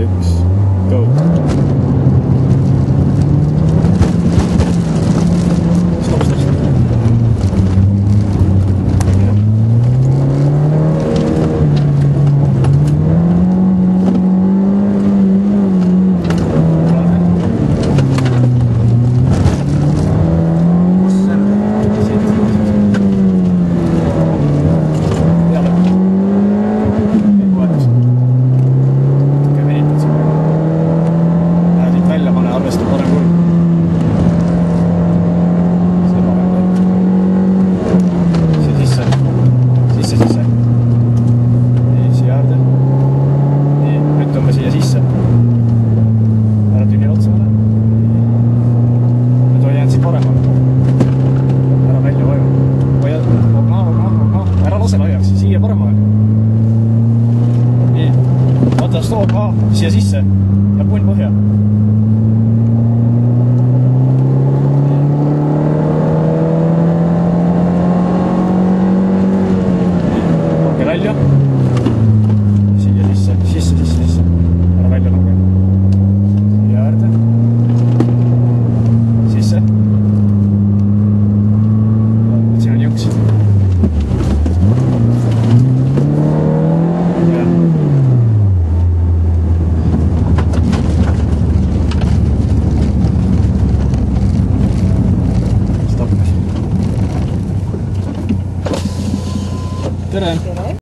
üks, go! Stopp. Siia paremale. Nii. Vaata, stoop, siia sisse. Ja punn põhja. Olge välja. Siia sisse. Ära välja lange. Siia äärde. Sisse. Siin on jõks. Tere!